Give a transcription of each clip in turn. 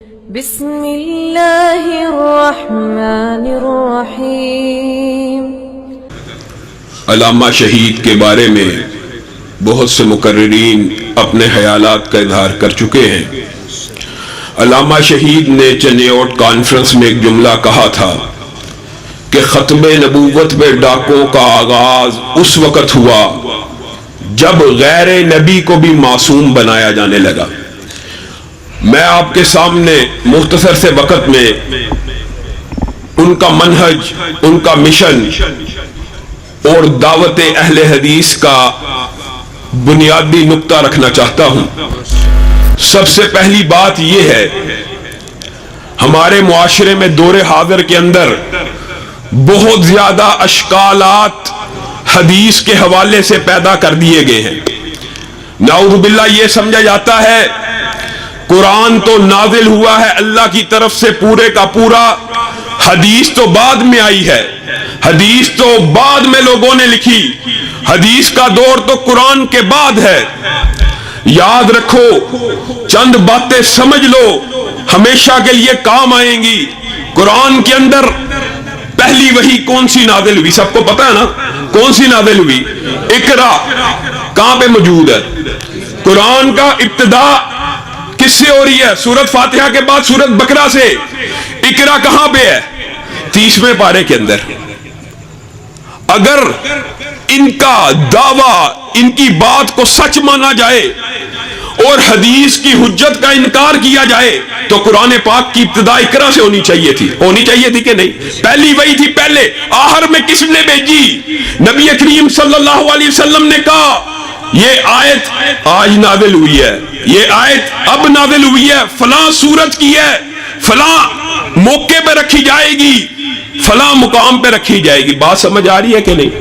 بسم اللہ الرحمن الرحیم۔ علامہ شہید کے بارے میں بہت سے مقررین اپنے خیالات کا اظہار کر چکے ہیں۔ علامہ شہید نے چنیوٹ کانفرنس میں ایک جملہ کہا تھا کہ ختم نبوت میں ڈاکوں کا آغاز اس وقت ہوا جب غیر نبی کو بھی معصوم بنایا جانے لگا۔ میں آپ کے سامنے مختصر سے وقت میں ان کا منہج، ان کا مشن اور دعوت اہل حدیث کا بنیادی نقطہ رکھنا چاہتا ہوں۔ سب سے پہلی بات یہ ہے، ہمارے معاشرے میں دور حاضر کے اندر بہت زیادہ اشکالات حدیث کے حوالے سے پیدا کر دیے گئے ہیں۔ نعوذ باللہ یہ سمجھا جاتا ہے قرآن تو نازل ہوا ہے اللہ کی طرف سے پورے کا پورا، حدیث تو بعد میں آئی ہے، حدیث تو بعد میں لوگوں نے لکھی، حدیث کا دور تو قرآن کے بعد ہے۔ یاد رکھو، چند باتیں سمجھ لو، ہمیشہ کے لیے کام آئیں گی۔ قرآن کے اندر پہلی وحی کون سی نازل ہوئی؟ سب کو پتا ہے نا کون سی نازل ہوئی؟ اقرا کہاں پہ موجود ہے؟ قرآن کا ابتدا کس سے ہو رہی ہے؟ سورت فاتحہ کے بعد سورت بقرہ سے۔ اقرا کہاں پہ ہے؟ 30ویں پارے کے اندر۔ اگر ان کا دعویٰ، ان کی بات کو سچ مانا جائے اور حدیث کی حجت کا انکار کیا جائے تو قرآن پاک کی ابتدا اقرا سے ہونی چاہیے تھی کہ نہیں؟ پہلی وہی تھی پہلے۔ آخر میں کس نے بھیجی؟ نبی کریم صلی اللہ علیہ وسلم نے کہا یہ آیت آج نازل ہوئی ہے، یہ آیت اب نازل ہوئی ہے، فلاں سورت کی ہے، فلاں موقع پہ رکھی جائے گی، فلاں مقام پہ رکھی جائے گی۔ بات سمجھ آ رہی ہے کہ نہیں؟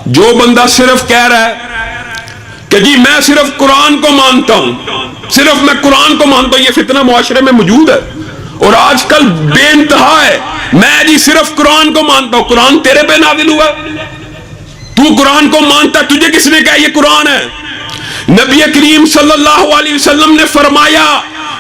جو بندہ صرف کہہ رہا ہے کہ جی میں صرف قرآن کو مانتا ہوں، صرف میں قرآن کو مانتا ہوں، یہ فتنہ معاشرے میں موجود ہے اور آج کل بے انتہا ہے۔ میں جی صرف قرآن کو مانتا ہوں، قرآن تیرے پہ نازل ہوا، تو قرآن کو مانتا، تجھے کس نے کہا یہ قرآن ہے؟ نبی کریم صلی اللہ علیہ وسلم نے فرمایا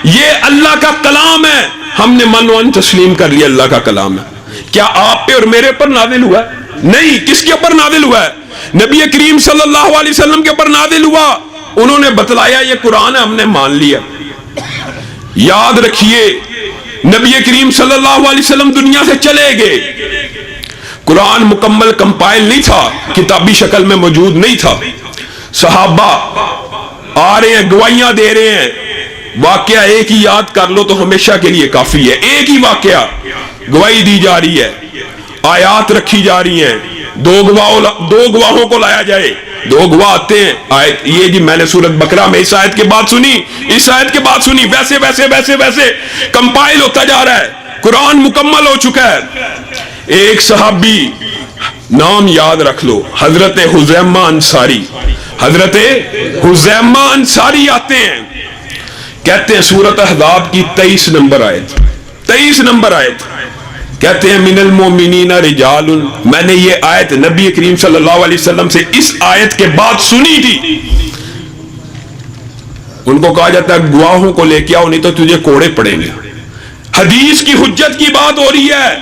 یہ اللہ کا کلام ہے، ہم نے من وان تسلیم کر لیا اللہ کا کلام ہے۔ کیا آپ پہ اور میرے پر نازل ہوا ہے؟ نہیں۔ کس کے اوپر نازل ہوا ہے؟ نبی کریم صلی اللہ علیہ وسلم کے اوپر نازل ہوا، انہوں نے بتلایا یہ قرآن ہے، ہم نے مان لیا۔ یاد رکھیے نبی کریم صلی اللہ علیہ وسلم دنیا سے چلے گئے، قرآن مکمل کمپائل نہیں تھا، کتابی شکل میں موجود نہیں تھا۔ صحابہ آ رہے ہیں، گواہیاں دے رہے ہیں، واقعہ ایک ہی یاد کر لو تو ہمیشہ کے لیے کافی ہے۔ ایک ہی واقعہ گواہی دی جا رہی ہے، آیات رکھی جا رہی ہیں، دو گواہوں کو لایا جائے، دو گواہ آتے ہیں، آیت یہ جی میں نے سورت بقرہ میں اس آیت کے بعد سنی، اس آیت کے بعد سنی، ویسے ویسے ویسے ویسے کمپائل ہوتا جا رہا ہے، قرآن مکمل ہو چکا ہے۔ ایک صحابی، نام یاد رکھ لو، حضرت حذیمہ انصاری، حضرت حذیمہ انصاری آتے ہیں، کہتے ہیں سورت احزاب کی 23 نمبر آیت، 23 نمبر آیت، کہتے ہیں من المؤمنین رجال، میں نے یہ آیت نبی کریم صلی اللہ علیہ وسلم سے اس آیت کے بعد سنی تھی۔ ان کو کہا جاتا ہے گواہوں کو لے کے آؤ نہیں تو تجھے کوڑے پڑیں گے۔ حدیث کی حجت کی بات ہو رہی ہے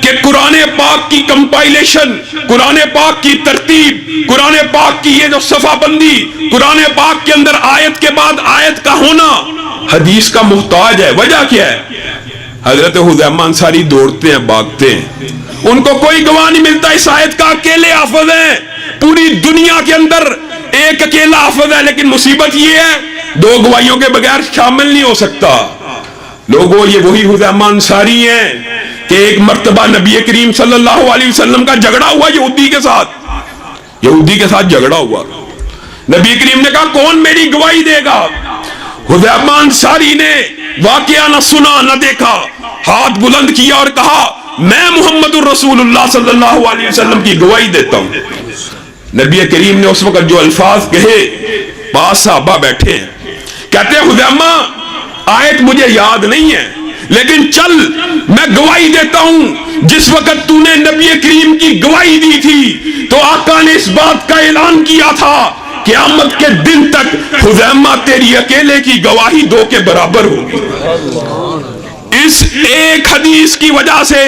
کہ قرآن پاک کی کمپائلیشن، قرآن پاک کی ترتیب، قرآن پاک کی یہ جو صفحہ بندی، قرآن پاک کے اندر آیت کے بعد آیت کا ہونا حدیث کا محتاج ہے۔ وجہ کیا ہے؟ حضرت حذیمہ انصاری دوڑتے ہیں، بھاگتے ہیں، ان کو کوئی گواہ نہیں ملتا، اس آیت کا اکیلے حافظ ہیں، پوری دنیا کے اندر ایک اکیلا حافظ ہے، لیکن مصیبت یہ ہے دو گواہیوں کے بغیر شامل نہیں ہو سکتا۔ لوگوں یہ وہی حذیمہ انصاری ہیں کہ ایک مرتبہ نبی کریم صلی اللہ علیہ وسلم کا جھگڑا ہوا یہودی کے ساتھ جھگڑا ہوا، نبی کریم نے کہا کون میری گواہی دے گا؟ حذیمہ انصاری نے واقعہ نہ سنا نہ دیکھا، ہاتھ بلند کیا اور کہا میں محمد الرسول اللہ صلی اللہ علیہ وسلم کی گواہی دیتا ہوں۔ نبی کریم نے اس وقت جو الفاظ کہے، پاس صحابہ بیٹھے ہیں، کہتے ہیں حذیمہ آیت مجھے یاد نہیں ہے لیکن چل میں گواہی دیتا ہوں، جس وقت تو نے نبی کریم کی گواہی دی تھی تو آقا نے اس بات کا اعلان کیا تھا قیامت کے دن تک خزیمہ تیری اکیلے کی گواہی 2 کے برابر ہوگی۔ اس ایک حدیث کی وجہ سے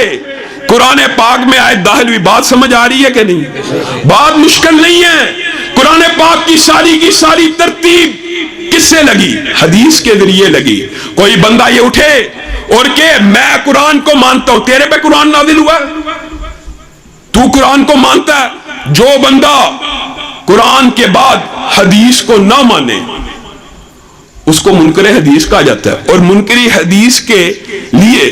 قرآن پاک میں آیت داخل ہوئی۔ بات سمجھ آ رہی ہے کہ نہیں؟ بات مشکل نہیں ہے۔ قرآن پاک کی ساری ترتیب کس سے لگی؟ حدیث کے ذریعے لگی۔ کوئی بندہ یہ اٹھے اور کہ میں قرآن کو مانتا ہوں، تیرے پہ قرآن نازل ہوا ہے، تو قرآن کو مانتا ہے۔ جو بندہ قرآن کے بعد حدیث کو نہ مانے اس کو منکر حدیث کہا جاتا ہے۔ اور منکری حدیث کے لیے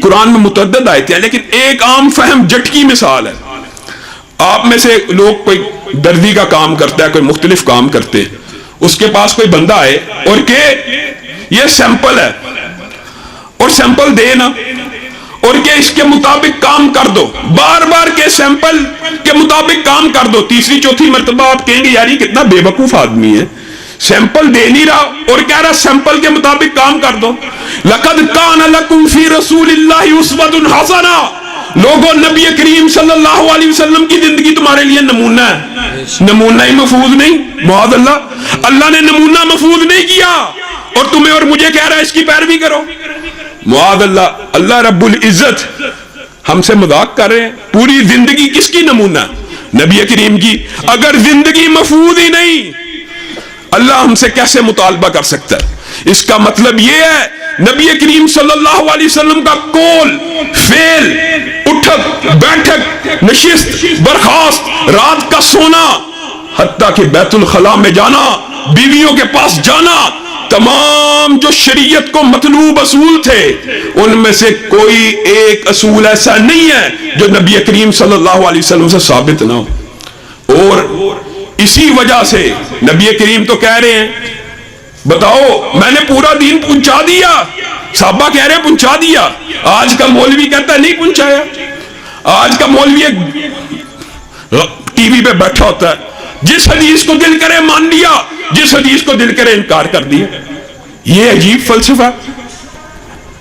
قرآن میں متعدد آیتیں ہیں، لیکن ایک عام فہم جھٹکی مثال ہے۔ آپ میں سے لوگ کوئی دردی کا کام کرتا ہے، کوئی مختلف کام کرتے ہیں، اس کے پاس کوئی بندہ آئے اور کہ یہ سیمپل ہے اور سیمپل دے نا، اور کہ اس کے مطابق کام کر دو، بار بار کے سیمپل کے مطابق کام کر دو، تیسری چوتھی مرتبہ آپ کہیں گے یار یہ کتنا بے وقوف آدمی ہے، سیمپل دے نہیں رہا اور کہہ رہا سیمپل کے مطابق کام کر دو۔ لَقَدْ كَانَ لَكُمْ فِي رَسُولِ اللَّهِ أُسْوَةٌ حَسَنَةٌ، لوگوں نبی کریم صلی اللہ علیہ وسلم کی زندگی تمہارے لیے نمونہ ہے۔ نمونہ ہی محفوظ نہیں، معاذ اللہ، اللہ نے نمونہ محفوظ نہیں کیا اور تمہیں اور مجھے کہہ رہا ہے اس کی پیروی کرو، معاذ اللہ۔ اللہ رب العزت ہم سے مذاق کر رہے ہیں۔ پوری زندگی کس کی نمونہ؟ نبی کریم کی۔ اگر زندگی محفوظ ہی نہیں، اللہ ہم سے کیسے مطالبہ کر سکتا ہے؟ اس کا مطلب یہ ہے نبی کریم صلی اللہ علیہ وسلم کا قول، فعل، اٹھک بیٹھک، نشست برخاست، رات کا سونا، حتیٰ کہ بیت الخلاء میں جانا، بیویوں کے پاس جانا، تمام جو شریعت کو مطلوب اصول تھے ان میں سے کوئی ایک اصول ایسا نہیں ہے جو نبی کریم صلی اللہ علیہ وسلم سے ثابت نہ ہو۔ اور اسی وجہ سے نبی کریم تو کہہ رہے ہیں بتاؤ میں نے پورا دین پہنچا دیا، صحابہ کہہ رہے ہیں پہنچا دیا۔ آج کا مولوی کہتا ہے نہیں پہنچایا۔ آج کا مولوی ایک ٹی وی پہ بیٹھا ہوتا ہے، جس حدیث کو دل کرے مان لیا، جس حدیث کو دل کرے انکار کر دیا۔ یہ عجیب فلسفہ،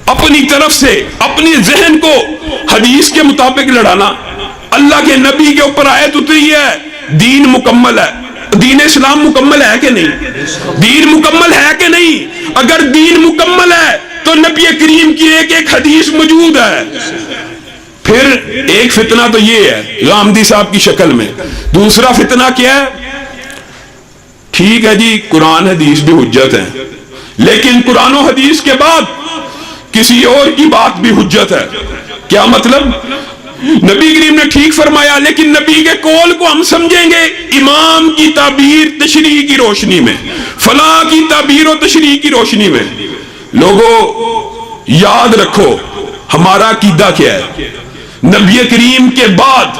اپنی طرف سے اپنی ذہن کو حدیث کے مطابق لڑانا۔ اللہ کے نبی کے اوپر آیت اتری ہے، دین مکمل ہے، دین اسلام مکمل ہے کہ نہیں؟ دین مکمل ہے کہ نہیں؟ اگر دین مکمل ہے تو نبی کریم کی ایک ایک حدیث موجود ہے۔ پھر ایک فتنہ تو یہ ہے غامدی صاحب کی شکل میں، دوسرا فتنہ کیا ہے؟ ٹھیک ہے جی قرآن حدیث بھی حجت ہے، لیکن قرآن و حدیث کے بعد کسی اور کی بات بھی حجت ہے۔ کیا مطلب؟ نبی کریم نے ٹھیک فرمایا لیکن نبی کے قول کو ہم سمجھیں گے امام کی تعبیر تشریح کی روشنی میں، فلاں کی تعبیر و تشریح کی روشنی میں۔ لوگوں یاد رکھو ہمارا عقیدہ کیا ہے۔ نبی کریم کے بعد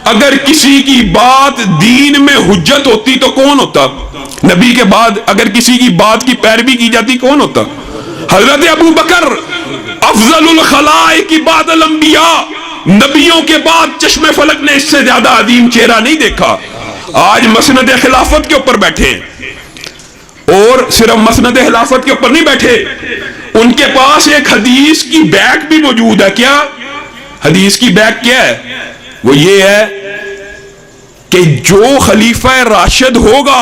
اگر کسی کی بات دین میں حجت ہوتی تو کون ہوتا؟ نبی کے بعد اگر کسی کی بات کی پیروی کی جاتی کون ہوتا؟ حضرت ابو بکر افضل الخلائق بعد الانبیاء، نبیوں کے بعد چشم فلک نے اس سے زیادہ عظیم چہرہ نہیں دیکھا۔ آج مسند خلافت کے اوپر بیٹھے ہیں، اور صرف مسند خلافت کے اوپر نہیں بیٹھے، ان کے پاس ایک حدیث کی بیگ بھی موجود ہے۔ کیا حدیث کی بیگ کیا ہے؟ وہ یہ ہے کہ جو خلیفہ راشد ہوگا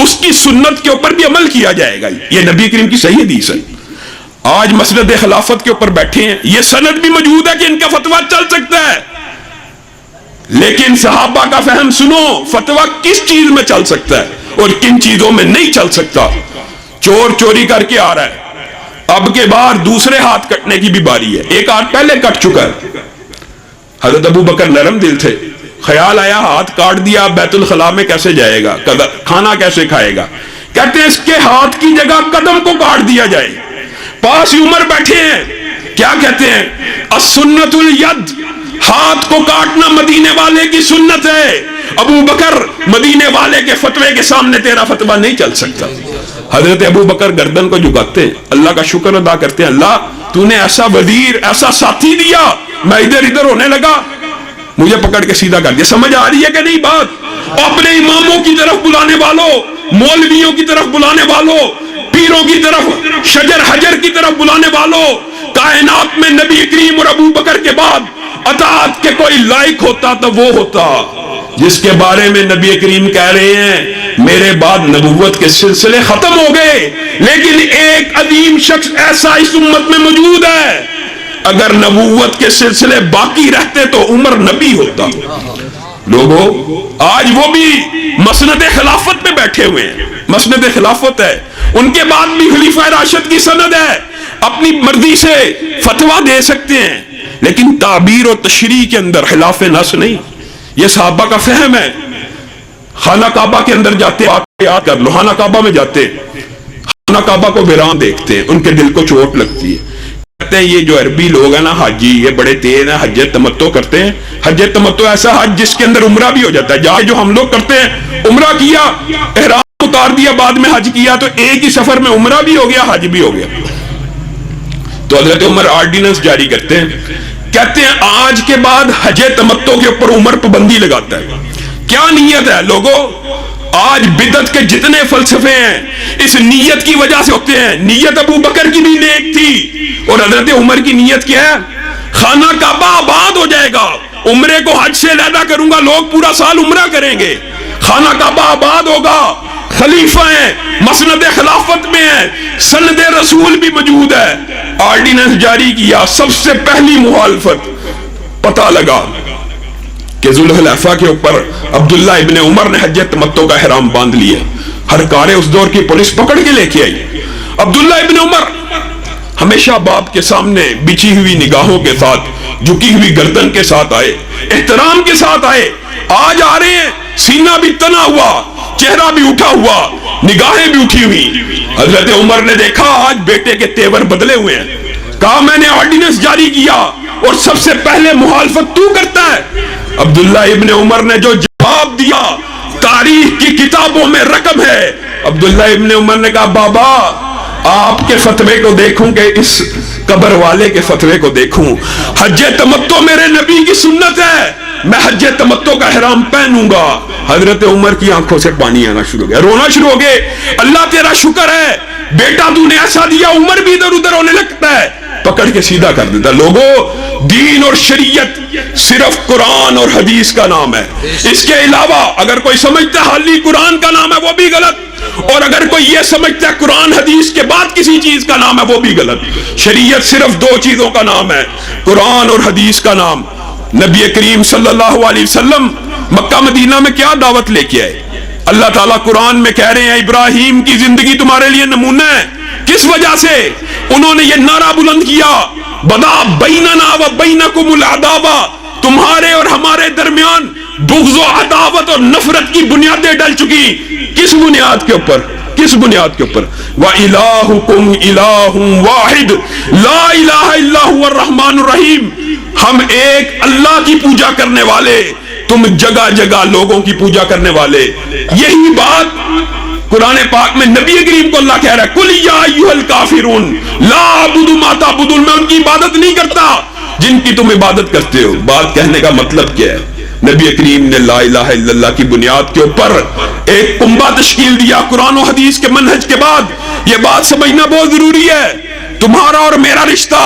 اس کی سنت کے اوپر بھی عمل کیا جائے گا۔ یہ نبی کریم کی صحیح حدیث ہے۔ آج مسند خلافت کے اوپر بیٹھے ہیں، یہ سند بھی موجود ہے کہ ان کا فتویٰ چل سکتا ہے، لیکن صحابہ کا فہم سنو، فتویٰ کس چیز میں چل سکتا ہے اور کن چیزوں میں نہیں چل سکتا۔ چور چوری کر کے آ رہا ہے، اب کے بعد دوسرے ہاتھ کٹنے کی بھی باری ہے، ایک ہاتھ پہلے کٹ چکا ہے۔ حضرت ابو بکر نرم دل تھے، خیال آیا ہاتھ کاٹ دیا، بیت الخلاء میں کیسے جائے گا، کھانا کیسے کھائے گا؟ کہتے ہیں اس کے ہاتھ کی جگہ قدم کو کاٹ دیا جائے۔ پاس ہی عمر بیٹھے ہیں، کیا کہتے ہیں؟ السنت الید، ہاتھ کو کاٹنا مدینے والے کی سنت ہے۔ ابو بکر مدینے والے کے فتوے کے سامنے تیرا فتویٰ نہیں چل سکتا۔ حضرت ابو بکر گردن کو جھکاتے ہیں، اللہ کا شکر ادا کرتے ہیں، اللہ تو نے ایسا وزیر ایسا ساتھی دیا، میں ادھر ادھر ہونے لگا، مجھے پکڑ کے سیدھا کر دیا۔ سمجھ آ رہی ہے کہ نہیں بات؟ اپنے اماموں کی طرف بلانے والوں، مولویوں کی طرف بلانے والوں، پیروں کی طرف، شجر حجر کی طرف بلانے والوں، کائنات میں نبی کریم اور ابو بکر کے بعد اطاعت کے کوئی لائق ہوتا تو وہ ہوتا جس کے بارے میں نبی کریم کہہ رہے ہیں میرے بعد نبوت کے سلسلے ختم ہو گئے، لیکن ایک عظیم شخص ایسا اس امت میں موجود ہے، اگر نبوت کے سلسلے باقی رہتے تو عمر نبی ہوتا۔ لوگوں آج وہ بھی مسند خلافت پہ بیٹھے ہوئے ہیں، مسند خلافت ہے، ان کے بعد بھی خلیفہ راشد کی سند ہے، اپنی مرضی سے فتویٰ دے سکتے ہیں، لیکن تعبیر و تشریح کے اندر خلاف نص نہیں۔ یہ صحابہ کا فہم ہے۔ خانہ کعبہ کے اندر جاتے، یاد کر لو، خانہ کعبہ میں جاتے، خانہ کعبہ کو ویران دیکھتے ہیں، ان کے دل کو چوٹ لگتی ہے، کہتے ہیں یہ جو عربی لوگ ہیں نا حاجی، یہ بڑے تیز ہیں، حج تمتع کرتے ہیں۔ حج تمتع ایسا حج جس کے اندر عمرہ بھی ہو جاتا ہے، جہاں جو ہم لوگ کرتے ہیں عمرہ کیا، احرام اتار دیا، بعد میں حج کیا، تو ایک ہی سفر میں عمرہ بھی ہو گیا، حج بھی ہو گیا۔ تو حضرت عمر آرڈیننس جاری کرتے ہیں، کہتے ہیں آج کے بعد حج تمتع کے اوپر عمر پابندی لگاتا ہے۔ کیا نیت ہے لوگوں؟ آج بدعت کے جتنے فلسفے ہیں اس نیت کی وجہ سے ہوتے ہیں۔ نیت ابو بکر کی بھی نیک تھی، اور حضرت عمر کی نیت کیا ہے؟ خانہ کعبہ آباد ہو جائے گا، عمرے کو حج سے علیحدہ کروں گا، لوگ پورا سال عمرہ کریں گے، خانہ کعبہ آباد ہوگا، خلیفہ ہیں، مسند خلافت میں ہیں، سند رسول بھی موجود ہے۔ آرڈیننس جاری کیا، سب سے پہلی مخالفت پتہ لگا کہ ذوالحلیفہ کے اوپر عبداللہ ابن عمر نے حج تمتع کا احرام باندھ لیا۔ ہر کارے اس دور کی پولیس پکڑ کے لے کے آئی۔ عبداللہ ابن عمر ہمیشہ باپ کے سامنے بچھی ہوئی نگاہوں کے ساتھ، جھکی ہوئی گردن کے ساتھ آئے، احترام کے ساتھ آئے۔ آج آ رہے ہیں، سینہ بھی تنا ہوا، چہرہ بھی اٹھا ہوا، نگاہیں بھی اٹھی ہوئی۔ حضرت عمر نے دیکھا آج بیٹے کے تیور بدلے ہوئے ہیں، کہا میں نے آرڈیننس جاری کیا اور سب سے پہلے مخالفت تو کرتا ہے۔ عبداللہ ابن عمر نے جو جواب دیا تاریخ کی کتابوں میں رقم ہے۔ عبداللہ ابن عمر نے کہا بابا آپ کے فتوے کو دیکھوں کہ اس قبر والے کے فتوے کو دیکھوں، حج تمتع میرے نبی کی سنت ہے، میں حج تمتع کا احرام پہنوں گا۔ حضرت عمر کی آنکھوں سے پانی آنا شروع ہو گیا، رونا شروع ہو گئے۔ اللہ تیرا شکر ہے بیٹا تو نے ایسا دیا، عمر بھی ادھر ادھر ہونے لگتا ہے، پکڑ کے سیدھا کر دیتا۔ لوگوں دین اور شریعت صرف قرآن اور حدیث کا نام ہے، اس کے علاوہ اگر کوئی سمجھتا ہے حالی قرآن کا نام ہے وہ بھی غلط، اور اگر کوئی یہ سمجھتا ہے قرآن حدیث کے بعد کسی چیز کا نام ہے وہ بھی غلط۔ شریعت صرف دو چیزوں کا نام ہے، قرآن اور حدیث کا نام۔ نبی کریم صلی اللہ علیہ وسلم مکہ مدینہ میں کیا دعوت لے کے آئے؟ اللہ تعالیٰ قرآن میں کہہ رہے ہیں ابراہیم کی زندگی تمہارے لیے نمونہ ہے۔ کس وجہ سے؟ انہوں نے یہ نعرہ بلند کیا بدا بیننا و بینکم العداوہ، تمہارے اور ہمارے درمیان بغض و عداوت اور نفرت کی بنیادیں ڈل چکی۔ کس بنیاد کے اوپر؟ کس بنیاد کے اوپر؟ وَإِلَٰهُكُمْ إِلَٰهٌ وَاحِدٌ لَا إِلَٰهَ إِلَّا هُوَ الرَّحْمَٰنُ الرَّحِيمُ، ہم ایک اللہ کی پوجا کرنے والے، تم جگہ جگہ لوگوں کی پوجا کرنے والے۔ یہی بات قرآن پاک میں نبی کریم کو اللہ کہہ رہا ہے قُلْ يَا أَيُّهَا الْكَافِرُونَ لَا أَعْبُدُ مَا تَعْبُدُونَ، میں ان کی عبادت نہیں کرتا جن کی تم عبادت کرتے ہو۔ بات کہنے کا مطلب کیا ہے؟ نبی کریم نے لا الہ الا اللہ کی بنیاد کے اوپر ایک کنبہ تشکیل دیا قرآن و حدیث کے منہج کے بعد۔ یہ بات سمجھنا بہت ضروری ہے، تمہارا اور میرا رشتہ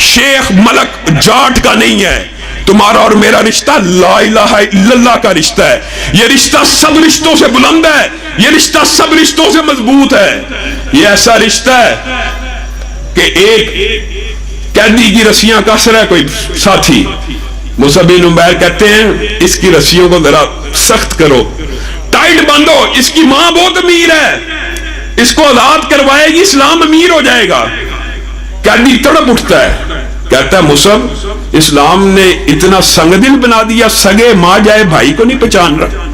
شیخ ملک جاٹ کا نہیں ہے، تمہارا اور میرا رشتہ لا الہ الا اللہ کا رشتہ ہے۔ یہ رشتہ سب رشتوں سے بلند ہے، یہ رشتہ سب رشتوں سے مضبوط ہے۔ یہ ایسا رشتہ ہے کہ ایک قیدی کی رسیاں کس رہا ہے کوئی ساتھی، مصعب بن عمیر کہتے ہیں اس کی رسیوں کو ذرا سخت کرو، ٹائٹ باندھو، اس کی ماں بہت امیر ہے، اس کو آزاد کروائے گی اسلام امیر ہو جائے گا۔ قیدی تڑپ اٹھتا ہے، کہتا ہے مصعب اسلام نے اتنا سنگ دل بنا دیا، سگے ماں جائے بھائی کو نہیں پہچان رہا۔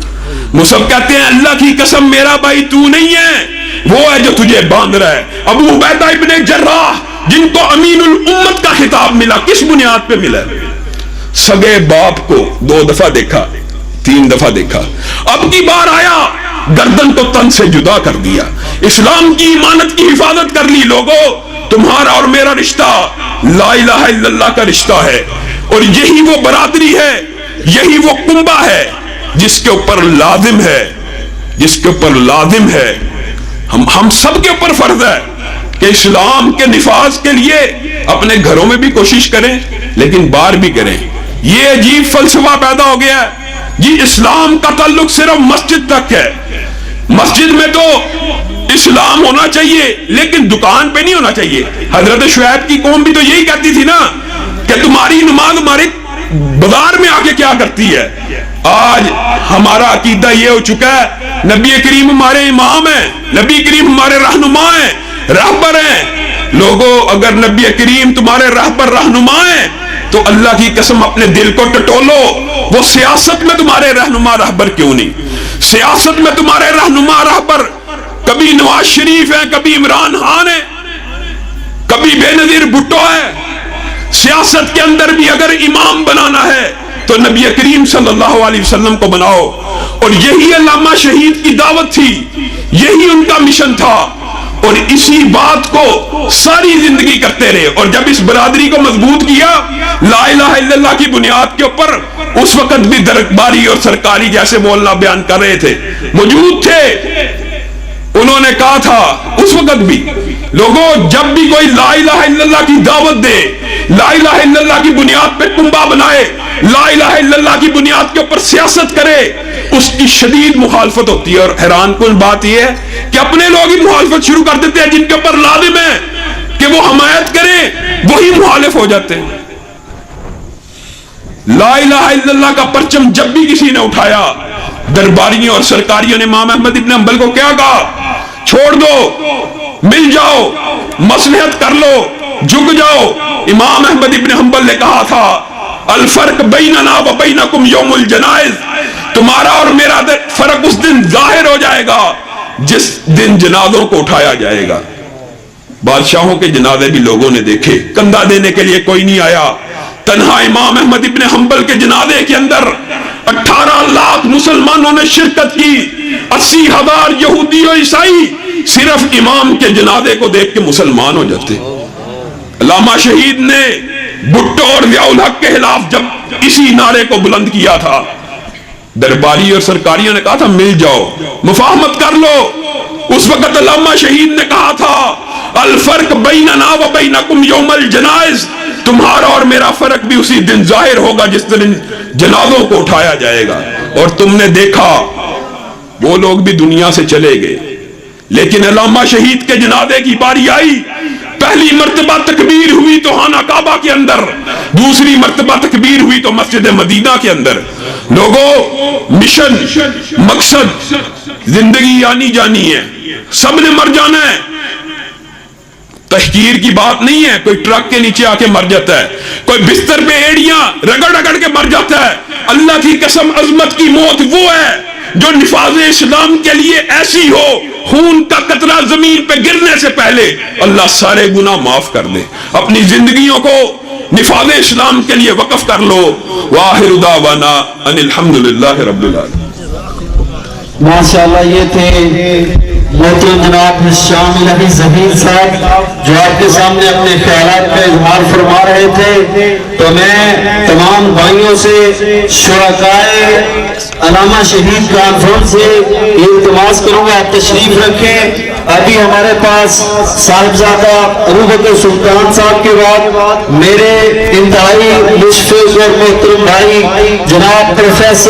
مصعب کہتے ہیں اللہ کی قسم میرا بھائی تو نہیں ہے، وہ ہے جو تجھے باندھ رہا ہے۔ ابو عبیدہ ابن جراح جن کو امین الامت کا خطاب ملا، کس بنیاد پہ ملا؟ سگے باپ کو 2 دفعہ دیکھا، 3 دفعہ دیکھا، اب کی بار آیا گردن کو تن سے جدا کر دیا، اسلام کی امانت کی حفاظت کر لی۔ لوگوں تمہارا اور میرا رشتہ لا الہ الا اللہ کا رشتہ ہے، اور یہی وہ برادری ہے، یہی وہ کنبہ ہے جس کے اوپر لازم ہے، جس کے اوپر لازم ہے، ہم سب کے اوپر فرض ہے کہ اسلام کے نفاذ کے لیے اپنے گھروں میں بھی کوشش کریں لیکن باہر بھی کریں۔ یہ عجیب فلسفہ پیدا ہو گیا ہے، جی اسلام کا تعلق صرف مسجد تک ہے. مسجد میں تو اسلام ہونا چاہیے لیکن دکان پہ نہیں ہونا چاہیے. حضرت شعیب کی قوم بھی تو یہی کہتی تھی نا کہ تمہاری نماز ہمارے بازار میں آ کے کیا کرتی ہے. آج ہمارا عقیدہ یہ ہو چکا ہے نبی کریم ہمارے امام ہیں, نبی کریم ہمارے رہنما ہیں, راہبر ہیں. لوگوں اگر نبی کریم تمہارے راہبر رہنما ہیں تو اللہ کی قسم اپنے دل کو ٹٹولو, وہ سیاست میں تمہارے رہنما راہبر کیوں نہیں؟ سیاست میں تمہارے رہنما راہبر کبھی نواز شریف ہے, کبھی عمران خان ہے, کبھی بے نظیر بھٹو ہے. سیاست کے اندر بھی اگر امام بنانا ہے تو نبی کریم صلی اللہ علیہ وسلم کو بناؤ. اور یہی علامہ شہید کی دعوت تھی, یہی ان کا مشن تھا, اور اسی بات کو ساری زندگی کرتے رہے. اور جب اس برادری کو مضبوط کیا لا الہ الا اللہ کی بنیاد کے اوپر, اس وقت بھی درباری اور سرکاری جیسے مولانا بیان کر رہے تھے, موجود تھے. انہوں نے کہا تھا اس وقت بھی, لوگوں جب بھی کوئی لا الہ الا اللہ کی دعوت دے, لا الہ الا اللہ کی بنیاد پہ کنبہ بنائے, لا الہ الا اللہ کی بنیاد کے اوپر سیاست کرے, اس کی شدید مخالفت ہوتی ہے. اور حیران کن بات یہ ہے کہ اپنے لوگ ہی مخالفت شروع کر دیتے ہیں, جن کے اوپر لازم ہے کہ وہ حمایت کریں وہی مخالف ہو جاتے ہیں. لا الہ الا اللہ کا پرچم جب بھی کسی نے اٹھایا, درباریوں اور سرکاریوں نے امام احمد ابن حنبل کو کیا کہا؟ چھوڑ دو, مل جاؤ, مصلحت کر لو, جھک جاؤ. امام احمد ابن حنبل نے کہا تھا الفرق بیننا و بینکم یوم الجنائز, تمہارا اور میرا فرق اس دن ظاہر ہو جائے گا جس دن جنازوں کو اٹھایا جائے گا. بادشاہوں کے جنازے بھی لوگوں نے دیکھے, کندھا دینے کے لیے کوئی نہیں آیا. تنہا امام احمد ابن حنبل کے جنازے کے اندر 18 لاکھ مسلمانوں نے شرکت کی, 80,000 یہودی و عیسائی صرف امام کے جنازے کو دیکھ کے مسلمان ہو جاتے. علامہ شہید نے بھٹو اور ضیاء الحق کے خلاف جب اسی نعرے کو بلند کیا تھا, درباری اور سرکاریوں نے کہا تھا مل جاؤ, مفاہمت کر لو. اس وقت علامہ شہید نے کہا تھا الفرق بیننا و بینکم یوم الجنائز, تمہارا اور میرا فرق بھی اسی دن ظاہر ہوگا جس دن جنازوں کو اٹھایا جائے گا. اور تم نے دیکھا وہ لوگ بھی دنیا سے چلے گئے, لیکن علامہ شہید کے جنازے کی باری آئی. پہلی مرتبہ تکبیر ہوئی تو خانہ کعبہ کے اندر, دوسری مرتبہ تکبیر ہوئی تو مسجد مدینہ کے اندر. لوگوں مشن, مقصد, زندگی آنی جانی ہے, سب نے مر جانا ہے. تحقیر کی بات نہیں ہے, کوئی ٹرک کے نیچے آ کے مر جاتا ہے, کوئی بستر پہ ایڑیاں رگڑ رگڑ کے مر جاتا ہے. اللہ کی قسم عظمت کی موت وہ ہے جو نفاذ اسلام کے لیے ایسی ہو, خون کا قطرہ زمین پہ گرنے سے پہلے اللہ سارے گناہ معاف کر دے. اپنی زندگیوں کو نفاذ اسلام کے لیے وقف کر لو. وآخر دعوانا ان الحمدللہ رب العالمین. ماشاءاللہ یہ تھے محترم جناب شامل علی ظہیر صاحب جو آپ کے سامنے اپنے خیالات کا اظہار فرما رہے تھے. تو میں تمام بھائیوں سے شرکائے علامہ شہید کانفرنس سے التماس کروں گا آپ تشریف رکھیں. ابھی ہمارے پاس صاحبزادہ ابوبکر سلطان صاحب کے بعد میرے انتہائی مشفق اور محترم بھائی جناب پروفیسر